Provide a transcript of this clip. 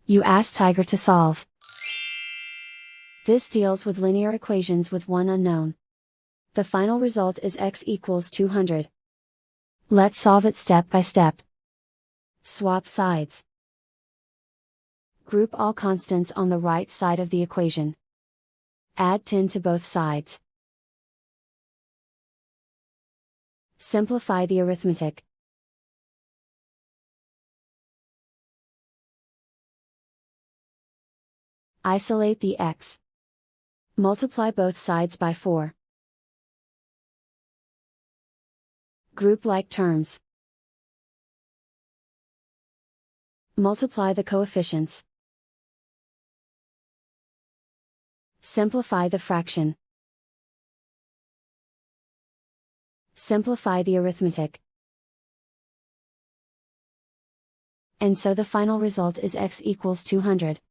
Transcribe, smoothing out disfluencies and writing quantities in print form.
You ask Tiger to solve. This deals with linear equations with one unknown. The final result is x equals 200. Let's solve it step by step. Swap sides. Group all constants on the right side of the equation. Add 10 to both sides. Simplify the arithmetic. Isolate the x. Multiply both sides by 4. Group like terms. Multiply the coefficients. Simplify the fraction. Simplify the arithmetic. And so the final result is x equals 200.